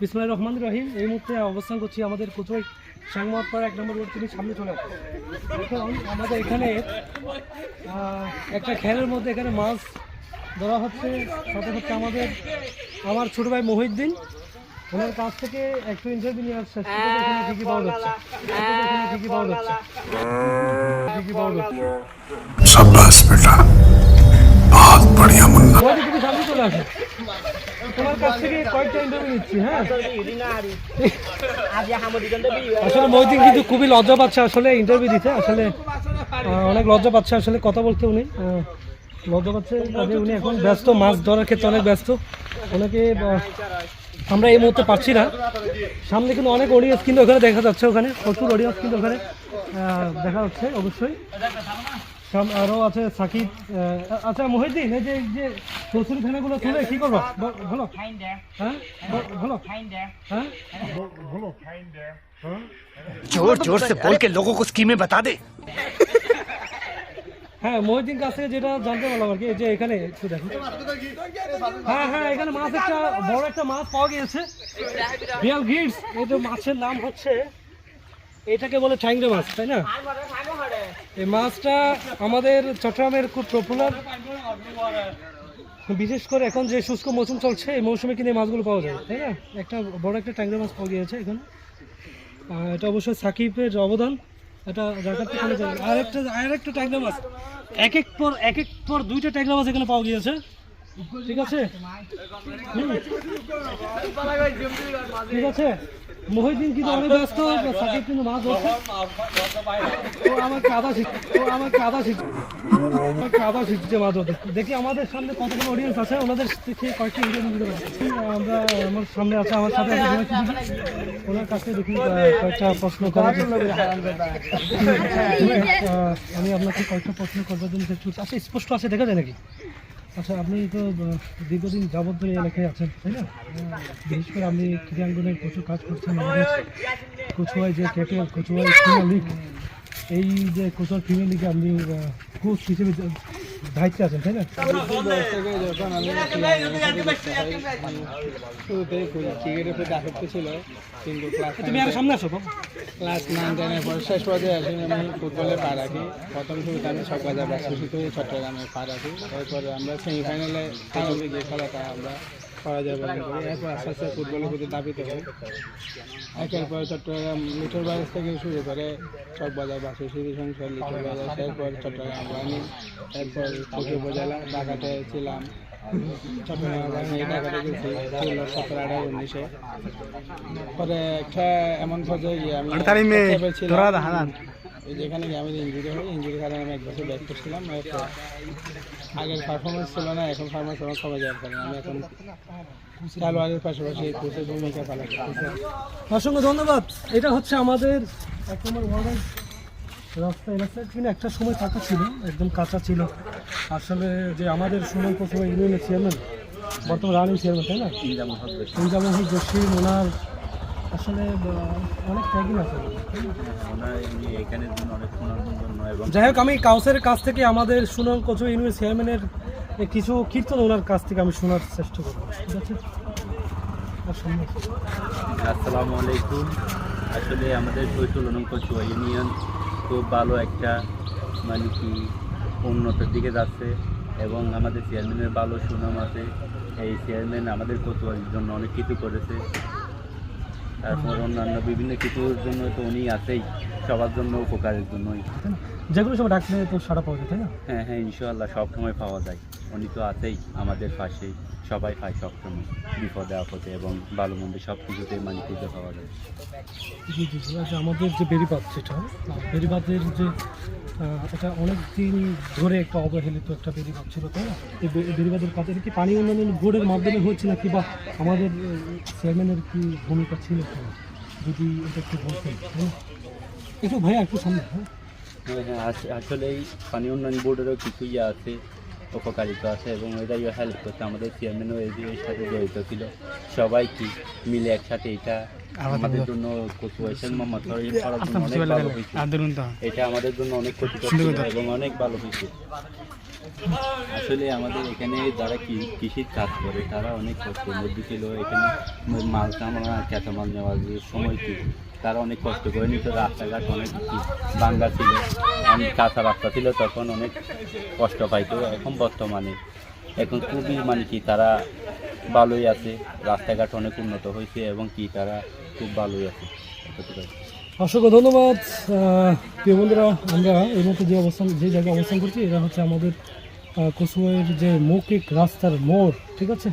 বিসমিল্লাহির রহমানির রহিম। এই মুহূর্তে অবস্থান করছি আমাদের কোচুয়াই সাংমাদপাড়া 1 নম্বর রোড থেকে সামনে চলে আসছে। এখন আমাদের এখানে একটা খেলের মধ্যে এখানে মাছ ধরা হচ্ছে। সাথে হচ্ছে আমার ছোটো ভাই মহিউদ্দিন, ওনার কাছ থেকে একটু ইন্টারভিউ নিয়ে আসছে। এখানে কী কী পাওয়া যাচ্ছে, এখানে কী কী পাওয়া যাচ্ছে, কী কী পাওয়া যাচ্ছে। शाबाश बेटा, बहुत बढ़िया मुन्ना। তুমি সামনে চলে আসে, তোমার কাছ থেকে কয়েকটা ইন্টারভিউ নিচ্ছি। হ্যাঁ, আসলে মহিউদ্দিন কিন্তু খুবই লজ্জা পাচ্ছে আসলে ইন্টারভিউ দিতে। আসলে অনেক লজ্জা পাচ্ছে আসলে কথা বলতে। উনি লজ্জা পাচ্ছে, তবে উনি এখন ব্যস্ত, মাছ ধরার ক্ষেত্রে অনেক ব্যস্ত। ওনাকে আমরা এই মুহূর্তে পাচ্ছি না। সামনে কিন্তু অনেক অডিয়েন্স কিন্তু ওখানে দেখা যাচ্ছে, ওখানে প্রচুর অডিয়েন্স কিন্তু ওখানে দেখা যাচ্ছে অবশ্যই। আরও আছে সাকিব। আচ্ছা মহিউদ্দিন, এই যে প্রচুর ফেনাগুলো তুলে কী করবো ভালো? হ্যাঁ ভালো, হ্যাঁ ভালো। जोर जोर से बोल के लोगों को स्कीमें बता दे। হ্যাঁ, মহিউদ্দিন কাছ থেকে যেটা জানতে পারলাম আর কি, যে এখানে একটু দেখুন। হ্যাঁ, এখানে মাছ একটা বড় একটা মাছ পাওয়া গিয়েছে, রিয়াল গিডস। এই যে মাছের নাম হচ্ছে, এটাকে বলে ট্যাংরা মাছ, তাই না? এই মাছটা আমাদের চট্টগ্রামের খুব পপুলার, বিশেষ করে এখন যে শুষ্ক মৌসুম চলছে এই মৌসুমে কিন্তু এই মাছগুলো পাওয়া যায়, তাই না? একটা বড় একটা ট্যাংরা মাছ পাওয়া গিয়েছে এখানে। এটা অবশ্যই সাকিবের অবদান। এটা জায়গাতে আরেকটা ট্যাংরা মাছ, এক এক পর দুইটা ট্যাংরা মাছ এখানে পাওয়া গিয়েছে। ঠিক আছে, ঠিক আছে। মহিউদ্দিন কিন্তু অনেক ব্যস্ত, সাকিব কিন্তু মাছ ধরছে। কাদা শিখছে মাছ ধরতে। দেখি আমাদের সামনে কতগুলো অডিয়েন্স আছে, ওনাদের থেকে কয়েকটা ইন্টারভিউ দিতে পারি। আমার সামনে আছে, আমার সাথে ওনার কাছে দেখি কয়েকটা প্রশ্ন করার জন্য। আমি আপনাকে কয়েকটা প্রশ্ন করবার জন্য চেষ্টা করছি। আচ্ছা, স্পষ্ট আছে, দেখা যায় নাকি? আচ্ছা, আপনি তো দীর্ঘদিন যাবত ধরে এলাকায় আছেন, তাই না? বিশেষ করে আপনি ক্রীড়াঙ্গনের প্রচুর কাজ করছেন। আমাদের কোচুয়াই যে ক্যাপিটাল কোচুয়াই প্রিমিয়ার লিগ, এই যে কোচুয়ার প্রিমিয়ার লিগে আপনি কোচ হিসেবে দায়িত্বে আছেন, তাই না? যখন আমি শুরুতে ক্রিকেটের প্রতি আসক্তি ছিল, কিন্তু তুমি আর সামনে আসো। ক্লাস 9-10-এর পর শেষ পর্যায়ে আসি আমি ফুটবলে পা রাখি। প্রথম শুরুতে আমি সকালে বাসিত হয়ে চট্টগ্রামে পা রাখি। এরপরে আমরা সেমিফাইনালে ফাইনালে গিয়ে খেলাটা আমরা পরাজয় বরণ করি। এরপর আস্তে আস্তে ফুটবলের প্রতি দাবিত হই। একের পর চট্টগ্রাম লিটল বাজার থেকে শুরু করে চকবাজার বাসু সিটি সংসদ লিটল বাজার, এরপর চট্টগ্রাম বাহিনী, এরপর কোচি উপজেলা ঢাকাতে ছিলাম। চট্টগ্রাম বাহিনী ঢাকাতে গেছি 17-18-19-এ। পরে একটা এমন পর্যায়ে গিয়ে আমি যেখানে গিয়ে আমি ইঞ্জুরির কারণে আমি 1 বছর ব্যাক করছিলাম। আগের পারফরমেন্স ছিল না, এখন পারফরমেন্স আমার সবাই যাওয়ার কারণে আমি এখন খেলোয়াড়ের পাশাপাশি কোচের ভূমিকা পালন করতেছি। অসংখ্য ধন্যবাদ। এটা হচ্ছে আমাদের 1 নম্বর ওয়ার্ডের রাস্তা। এলাকায় কিন্তু একটা সময় ফাঁকা ছিল, একদম কাঁচা ছিল। আসলে যে আমাদের সুনাম কোচুয়া ইউনিয়নের চেয়ারম্যান, বর্তমান রানিং চেয়ারম্যান, তাই না? ইনজামুল হক জসিম, ওনার আসলে অনেক ত্যাগী আছে। যাই হোক, আমি কাউন্সিলের কাছ থেকে আমাদের সুনাম কোচুয়া ইউনিয়নের চেয়ারম্যানের কিছু কীর্তন ওনার কাছ থেকে আমি শোনার চেষ্টা করবো। ঠিক আছে, আসসালামু আলাইকুম। আসলে আমাদের শৈতুলনম কোচুয়া ইউনিয়ন খুব ভালো একটা মানে কি উন্নতির দিকে যাচ্ছে এবং আমাদের চেয়ারম্যানের ভালো সুনাম আছে। এই চেয়ারম্যান আমাদের কোচুয়ার জন্য অনেক কিছু করেছে। তারপর অন্যান্য বিভিন্ন কিছুর জন্য তো উনি আছেই, সবার জন্য উপকারের জন্যই। যেগুলো সব ডাকলে তো সারা পাওয়া যায়, তাই না? হ্যাঁ, ইনশাআল্লাহ সব সময় পাওয়া যায়। উনি তো আছেই আমাদের পাশেই, সবাই পায় সবসময়, বিপদে আপদে এবং ভালো মন্দ সব কিছুতে মানে খুঁজে পাওয়া যায়। জি। আচ্ছা, আমাদের যে বেড়িবাঁধ, যেটা বেড়িবাঁধের যে এটা অনেক দিন ধরে একটা অবহেলিত একটা বেড়িবাঁধ ছিল, তাই না? এই বেড়িবাঁধের কাজে কি পানি উন্নয়ন বোর্ডের মাধ্যমে হচ্ছে নাকি, বা আমাদের চেয়ারম্যানের কি ভূমিকা ছিল, যদি এটা একটু বলতেন, তাই না? একটু ভাইয়া একটু সামনে। হ্যাঁ, আসলে এই পানি উন্নয়ন বোর্ডেরও কিছু আছে, উপকারিতা আছে এবং এটাই হেল্প করছে। আমাদের চেয়ারম্যানও এর সাথে জড়িত ছিল। সবাই কি মিলে একসাথে এটা আমাদের জন্য অনেক ভালো হয়েছে। এটা আমাদের জন্য অনেক ক্ষতিকর এবং অনেক ভালো হয়েছে। আসলে আমাদের এখানে যারা কৃষির কাজ করে তারা অনেক কষ্টের মধ্যে ছিল। এখানে মাল কামড়া কাঁচামাল নেওয়ার যে সময় কি তারা অনেক কষ্ট করে নিত। রাস্তাঘাট অনেক ভাঙ্গা ছিল, অনেক কাঁচা রাস্তা ছিল, তখন অনেক কষ্ট পাইতো। এখন বর্তমানে এখন খুবই মানে কি তারা ভালোই আছে, রাস্তাঘাট অনেক উন্নত হয়েছে এবং কি তারা খুব ভালোই আছে। অসংখ্য ধন্যবাদ। প্রিয় বন্ধুরা, আমরা এই মুহূর্তে যে জায়গায় অবস্থান করছি এটা হচ্ছে আমাদের কচুয়াইয়ের যে মৌখিক রাস্তার মোড়, ঠিক আছে।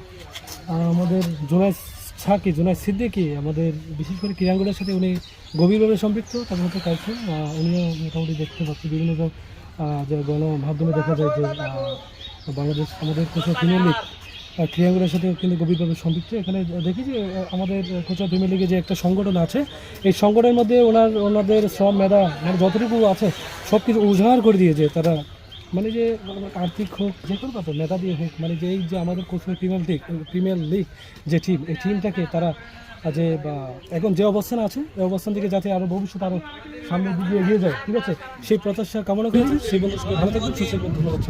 আমাদের জুনাইদ সিদ্দিকী আমাদের বিশেষ করে ক্রীড়াঙ্গনের সাথে উনি গভীরভাবে সম্পৃক্ত। তার মধ্যে কাছে উনিও মোটামুটি দেখতে পাচ্ছি বিভিন্ন যে গণমাধ্যমে দেখা যায় যে বাংলাদেশ আমাদের কচুয়া প্রিমিয়ার লিগ ক্রীড়াঙ্গনের সাথে কিন্তু গভীরভাবে সম্পৃক্ত। এখানে দেখি যে আমাদের কচুয়া প্রিমিয়ার লিগে যে একটা সংগঠন আছে, এই সংগঠনের মধ্যে ওনাদের শ্রম মেধা মানে যতটুকু আছে সব কিছু উজাড় করে দিয়েছে তারা, মানে যে আর্থিক হোক যে কোনো ব্যাপার মেধা দিয়ে হোক, মানে যে এই যে আমাদের কচুয়া প্রিমিয়ার লিগ যে টিম, এই টিমটাকে তারা যে বা এখন যে অবস্থান আছে এই অবস্থান থেকে যাতে আরও ভবিষ্যৎ আরও সামনের দিকে এগিয়ে যায়, ঠিক আছে, সেই প্রত্যাশা কামনা করেছি। সেই বন্ধু ভালো থাকবেন, সুস্থ থাকবেন। ধন্যবাদ।